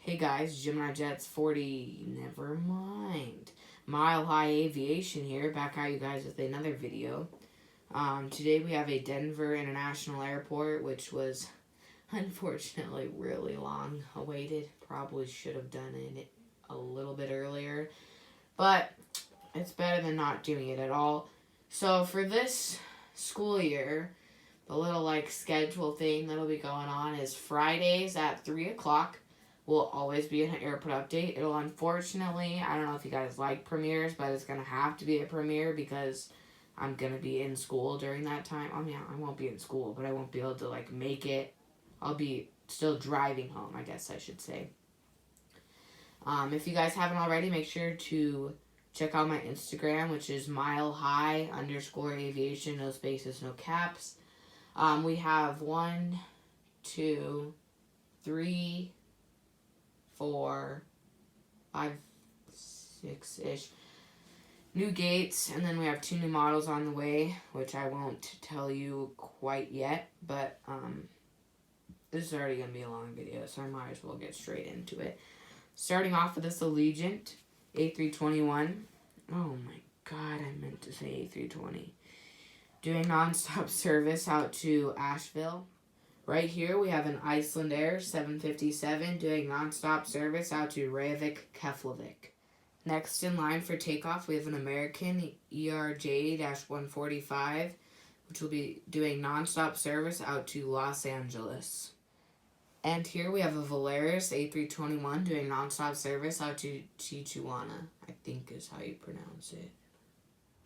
Hey guys, Geminijets 40, never mind. Mile High Aviation here, back at you guys with another video. Today we have a Denver International Airport, which was unfortunately really long awaited. Probably should have done it a little bit earlier, but it's better than not doing it at all. So for this school year, the little schedule thing that'll be going on is Fridays at 3 o'clock. Will always be an airport update. It'll unfortunately, I don't know if you guys like premieres, but it's going to have to be a premiere because I'm going to be in school during that time. I mean, I won't be in school, but I won't be able to make it. I'll be still driving home, I guess I should say. If you guys haven't already, make sure to check out my Instagram, which is milehigh_aviation, no spaces, no caps. We have 1, 2, 3, 4, 5, 6-ish new gates, and then we have 2 new models on the way, which I won't tell you quite yet, but this is already going to be a long video, so I might as well get straight into it. Starting off with this Allegiant A321. Oh my god, I meant to say A320. Doing nonstop service out to Asheville. Right here, we have an Iceland Air 757 doing nonstop service out to Reykjavik, Keflavik. Next in line for takeoff, we have an American ERJ-145, which will be doing nonstop service out to Los Angeles. And here we have a Volaris A321 doing nonstop service out to Tijuana, I think is how you pronounce it.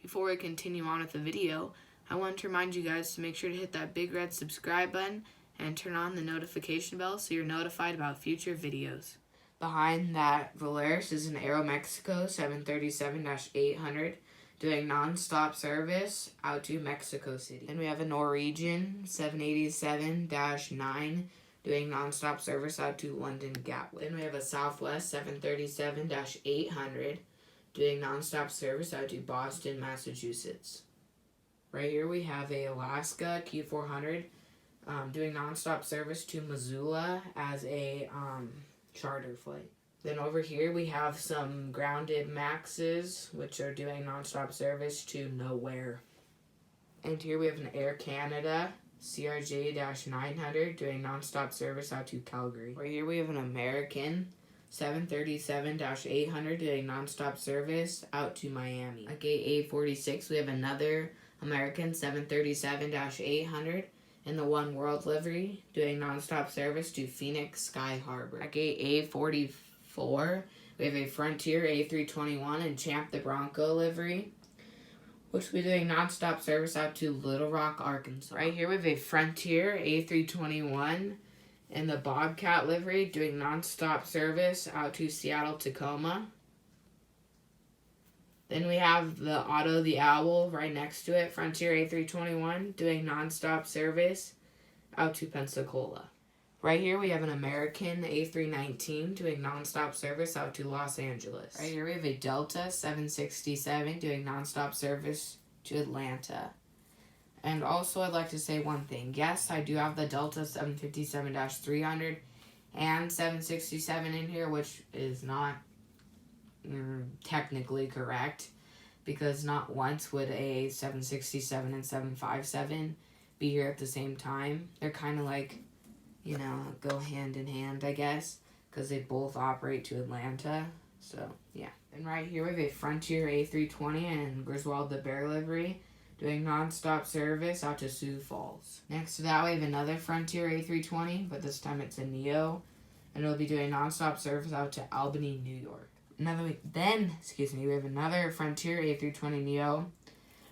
Before we continue on with the video, I want to remind you guys to make sure to hit that big red subscribe button and turn on the notification bell so you're notified about future videos. Behind that Volaris is an Aeromexico 737-800 doing non-stop service out to Mexico City. Then we have a Norwegian 787-9 doing non-stop service out to London Gatwick. Then we have a Southwest 737-800 doing non-stop service out to Boston, Massachusetts. Right here we have a Alaska Q400 doing nonstop service to Missoula as a charter flight. Then over here we have some grounded Maxes, which are doing nonstop service to nowhere. And here we have an Air Canada CRJ-900 doing nonstop service out to Calgary. Right here we have an American 737-800 doing nonstop service out to Miami. At gate A46 we have another American 737-800 in the One World livery doing nonstop service to Phoenix Sky Harbor. At gate A44, we have a Frontier A321 and Champ the Bronco livery, which will be doing nonstop service out to Little Rock, Arkansas. Right here we have a Frontier A321 in the Bobcat livery doing nonstop service out to Seattle, Tacoma. Then we have the Otto the Owl right next to it, Frontier A321, doing nonstop service out to Pensacola. Right here we have an American A319 doing nonstop service out to Los Angeles. Right here we have a Delta 767 doing nonstop service to Atlanta. And also I'd like to say one thing. Yes, I do have the Delta 757-300 and 767 in here, which is not technically correct, because not once would a 767 and 757 be here at the same time. They're kind of go hand in hand, I guess, because they both operate to Atlanta. So yeah. And right here we have a Frontier A320 and Griswold the Bear livery doing nonstop service out to Sioux Falls. Next to that we have another Frontier A320, but this time it's a Neo, and it'll be doing nonstop service out to Albany, New York. We have another Frontier A320 Neo,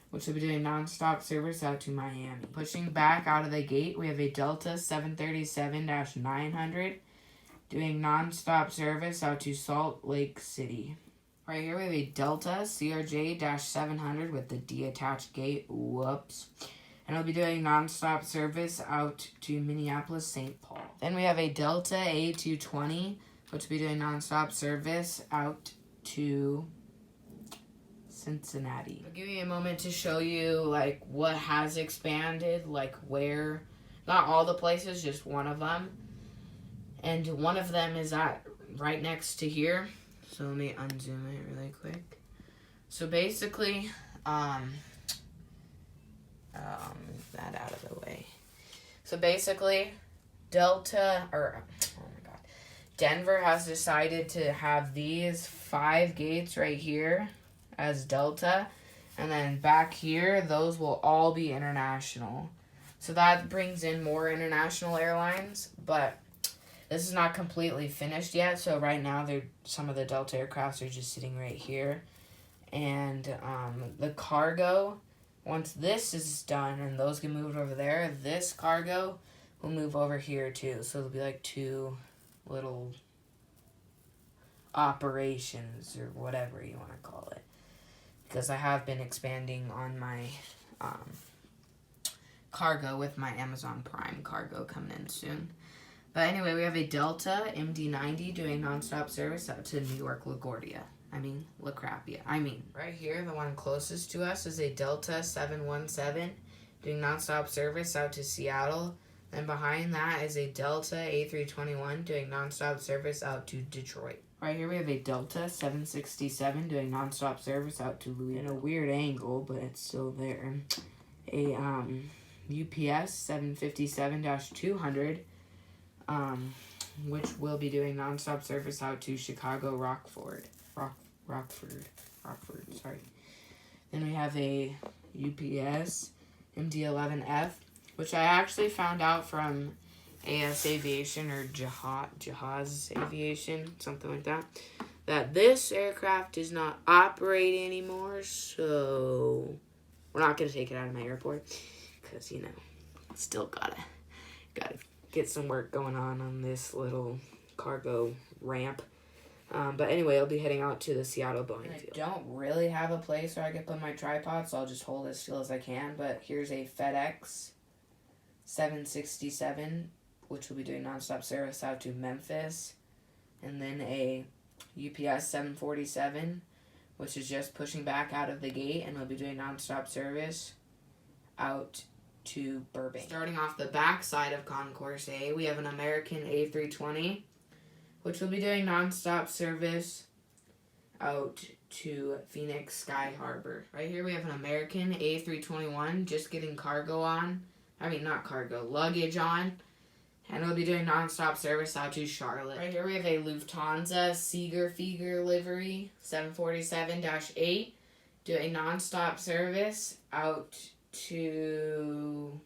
which will be doing nonstop service out to Miami. Pushing back out of the gate, we have a Delta 737-900 doing nonstop service out to Salt Lake City. Right here we have a Delta CRJ-700 with the D-attached gate. Whoops. And it'll be doing nonstop service out to Minneapolis, St. Paul. Then we have a Delta A220, which will be doing nonstop service out to Cincinnati. I'll give you a moment to show you what has expanded, where, not all the places, just one of them. And one of them is at right next to here. So let me unzoom it really quick. So basically, move that out of the way. So basically, Denver has decided to have these 5 gates right here as Delta, and then back here, those will all be international. So that brings in more international airlines, but this is not completely finished yet. So right now, some of the Delta aircrafts are just sitting right here, and the cargo, once this is done and those get moved over there, this cargo will move over here too. So it'll be like 2 little operations or whatever you want to call it, because I have been expanding on my cargo with my Amazon Prime cargo coming in soon. But anyway, we have a Delta MD-90 doing nonstop service out to New York LaGuardia. Right here, the one closest to us is a Delta 717 doing nonstop service out to Seattle. And behind that is a Delta A321 doing nonstop service out to Detroit. Right here we have a Delta 767 doing nonstop service out to Louisville. In a weird angle, but it's still there. A UPS 757-200, which will be doing nonstop service out to Chicago Rockford. Then we have a UPS MD-11F, which I actually found out from AS Aviation or Jahaz Aviation, something like that this aircraft does not operate anymore, so we're not going to take it out of my airport because, you know, still gotta get some work going on this little cargo ramp. But anyway, I'll be heading out to the Seattle Boeing field. I don't really have a place where I can put my tripod, so I'll just hold it as still as I can. But here's a FedEx 767, which will be doing nonstop service out to Memphis. And then a UPS 747, which is just pushing back out of the gate and will be doing nonstop service out to Burbank. Starting off the back side of Concourse A, we have an American A320, which will be doing nonstop service out to Phoenix Sky Harbor. Right here we have an American A321 just getting luggage on, and we'll be doing nonstop service out to Charlotte. Right here we have a Lufthansa Siegerflieger livery 747-8 doing nonstop service out to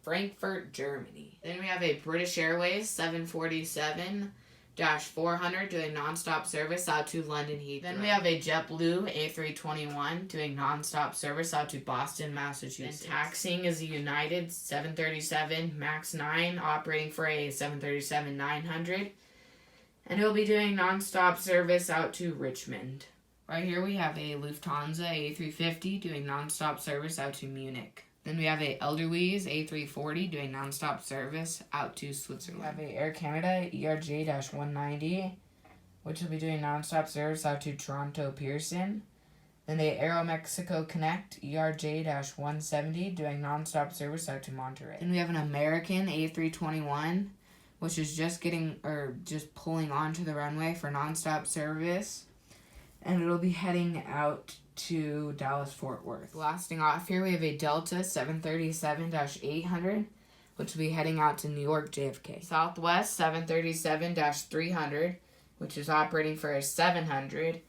Frankfurt, Germany. Then we have a British Airways 747-400 doing nonstop service out to London Heathrow. Then we have a JetBlue A321 doing nonstop service out to Boston, Massachusetts. And taxiing is a United 737 MAX 9 operating for a 737-900. And it will be doing nonstop service out to Richmond. Right here we have a Lufthansa A350 doing nonstop service out to Munich. Then we have a Edelweiss A340 doing nonstop service out to Switzerland. We have a Air Canada ERJ-190, which will be doing nonstop service out to Toronto Pearson. Then the Aeromexico Connect ERJ-170 doing nonstop service out to Monterrey. Then we have an American A321, which is just pulling onto the runway for nonstop service, and it'll be heading out to Dallas-Fort Worth. Blasting off here, we have a Delta 737-800, which will be heading out to New York JFK. Southwest 737-300, which is operating for a 700,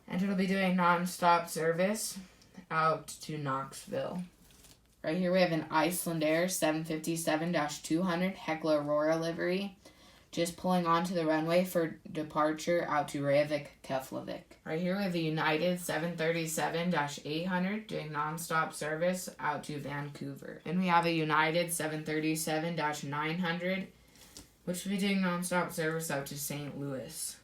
and it'll be doing non-stop service out to Knoxville. Right here we have an Icelandair 757-200 Hekla Aurora livery, just pulling onto the runway for departure out to Reykjavik, Keflavik. Right here we have a United 737-800 doing nonstop service out to Vancouver. Then we have a United 737-900, which will be doing nonstop service out to St. Louis.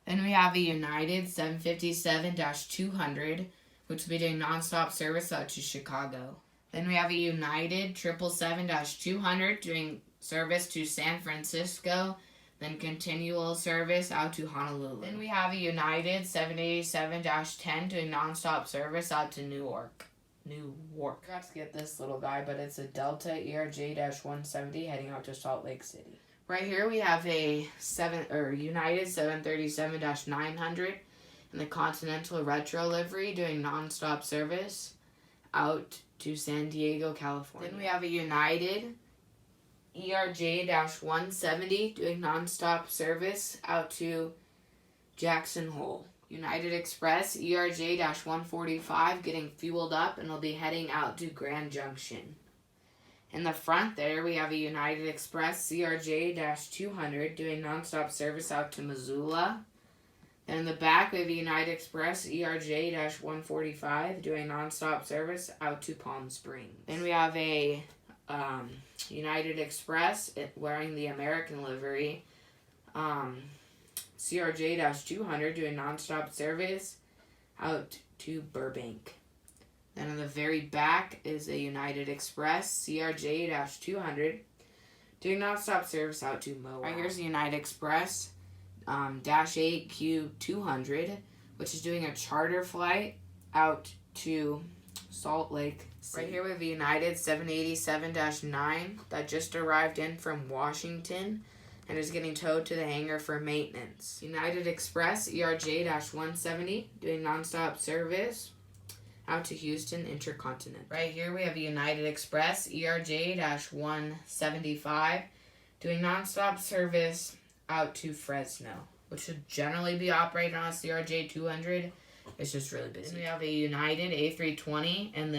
Then we have a United 757-200, which will be doing nonstop service out to Chicago. Then we have a United 777-200 doing service to San Francisco, then continual service out to Honolulu. Then we have a United 787-10 doing nonstop service out to Newark. Forgot to get this little guy, but it's a Delta ERJ-170 heading out to Salt Lake City. Right here we have a United 737-900 in the Continental Retro livery doing nonstop service out to San Diego, California. Then we have a United ERJ-170 doing nonstop service out to Jackson Hole. United Express ERJ-145 getting fueled up and will be heading out to Grand Junction. In the front there, we have a United Express CRJ-200 doing nonstop service out to Missoula. Then in the back, we have a United Express ERJ-145 doing nonstop service out to Palm Springs. Then we have a United Express wearing the American livery, CRJ-200 doing nonstop service out to Burbank. Then in the very back is a United Express CRJ-200 doing nonstop service out to Moab. Right here's the United Express -8Q200, which is doing a charter flight out to Salt Lake City. Right here we have the United 787-9 that just arrived in from Washington and is getting towed to the hangar for maintenance. United Express ERJ-170 doing nonstop service out to Houston Intercontinental. Right here we have a United Express ERJ-175 doing nonstop service out to Fresno, which should generally be operated on a CRJ-200. It's just really busy. Then we have a United A320 in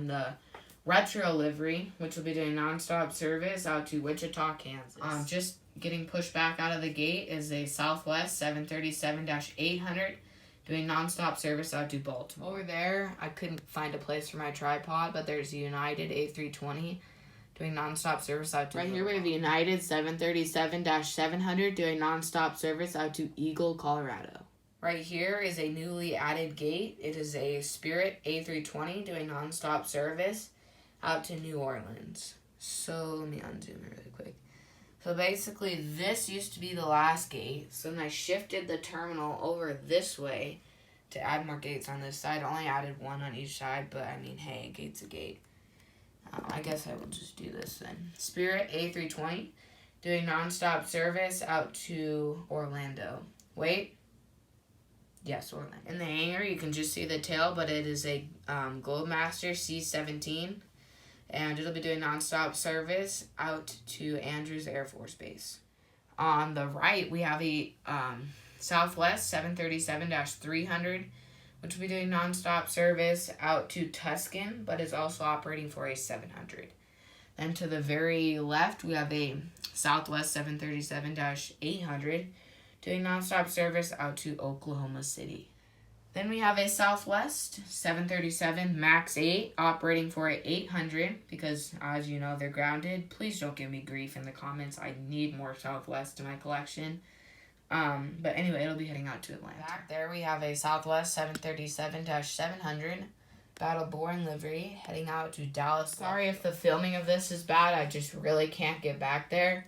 the retro livery, which will be doing nonstop service out to Wichita, Kansas. Just getting pushed back out of the gate is a Southwest 737-800 doing nonstop service out to Baltimore. Over there, I couldn't find a place for my tripod, but there's a United A320 doing nonstop service out to Right here we have a United 737-700 doing nonstop service out to Eagle, Colorado. Right here is a newly added gate. It is a Spirit A320 doing nonstop service out to New Orleans. So let me unzoom it really quick. So basically this used to be the last gate. So then I shifted the terminal over this way to add more gates on this side. I only added one on each side, but I mean, hey, a gate's a gate. I guess I will just do this then. Spirit A320 doing nonstop service out to Orlando. Wait. Yes, Orlando. In the hangar, you can just see the tail, but it is a Globemaster C-17. And it'll be doing nonstop service out to Andrews Air Force Base. On the right, we have a Southwest 737-300, which will be doing nonstop service out to Tuscan, but is also operating for a 700. Then to the very left, we have a Southwest 737-800, doing nonstop service out to Oklahoma City. Then we have a Southwest 737 MAX 8 operating for a 800 because, as you know, they're grounded. Please don't give me grief in the comments. I need more Southwest in my collection. But anyway, it'll be heading out to Atlanta. Back there we have a Southwest 737-700 Battle-Born livery heading out to Dallas. Sorry if the filming of this is bad. I just really can't get back there.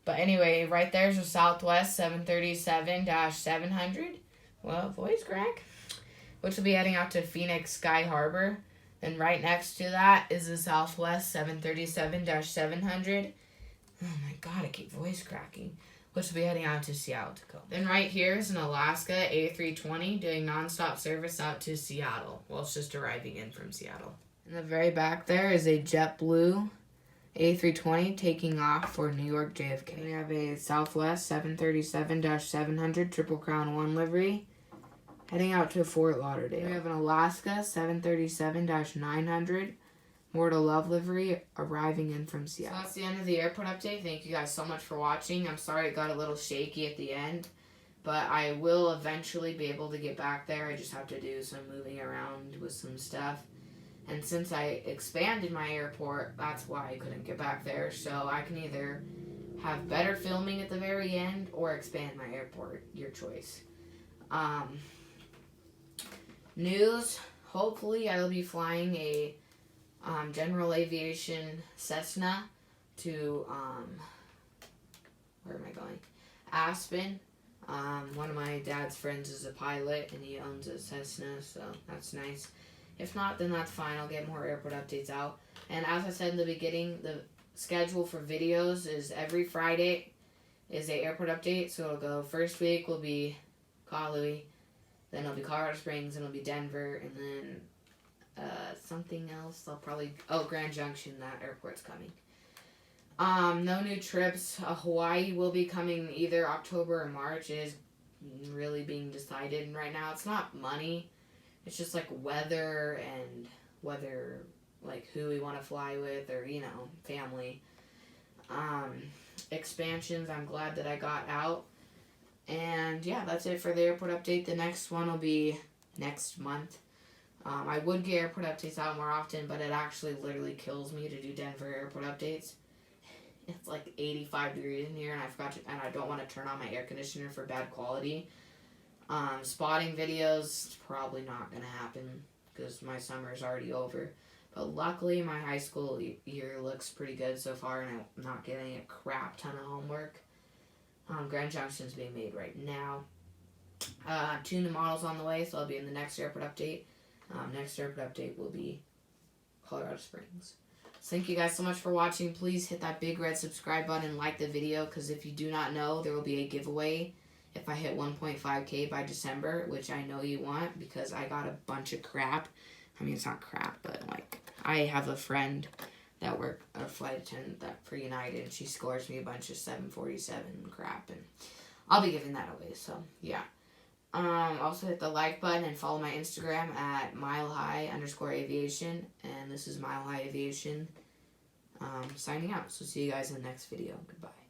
But anyway, right there's a Southwest 737-700. Well, voice crack. Which will be heading out to Phoenix Sky Harbor. Then right next to that is the Southwest 737-700. Oh my god, I keep voice cracking. Which will be heading out to Seattle, Tacoma. Then right here is an Alaska A320 doing nonstop service out to Seattle. Well, it's just arriving in from Seattle. In the very back there is a JetBlue A320 taking off for New York JFK. And we have a Southwest 737-700 Triple Crown 1 livery heading out to Fort Lauderdale. We have an Alaska 737-900 More to Love livery arriving in from Seattle. So that's the end of the airport update. Thank you guys so much for watching. I'm sorry it got a little shaky at the end, but I will eventually be able to get back there. I just have to do some moving around with some stuff. And since I expanded my airport, that's why I couldn't get back there. So I can either have better filming at the very end or expand my airport. Your choice. News. Hopefully I will be flying a General Aviation Cessna to, where am I going? Aspen. One of my dad's friends is a pilot and he owns a Cessna, so that's nice. If not, then that's fine. I'll get more airport updates out. And as I said in the beginning, schedule for videos is every Friday is a airport update. So it'll go, first week will be Kahului, then it'll be Colorado Springs, and it'll be Denver, and then something else. I'll probably, Grand Junction, that airport's coming. No new trips. Hawaii will be coming either October or March. It is really being decided right now. It's not money. It's just like weather and like who we want to fly with, or family. Expansions, I'm glad that I got out. And yeah, that's it for the airport update. The next one will be next month. I would get airport updates out more often, but it actually literally kills me to do Denver airport updates. It's like 85 degrees in here, and I don't want to turn on my air conditioner for bad quality. Spotting videos, probably not going to happen because my summer is already over. But luckily, my high school year looks pretty good so far, and I'm not getting a crap ton of homework. Grand Junction's being made right now. 2 new models on the way, so I'll be in the next airport update. Next airport update will be Colorado Springs. So thank you guys so much for watching. Please hit that big red subscribe button and like the video, because if you do not know, there will be a giveaway if I hit 1.5K by December, which I know you want, because I got a bunch of crap. I mean, it's not crap, but like, I have a friend that worked a flight attendant for United, and she scores me a bunch of 747 crap, and I'll be giving that away. So yeah. Also hit the like button and follow my Instagram at milehigh_aviation. And this is Mile High Aviation signing out. So see you guys in the next video. Goodbye.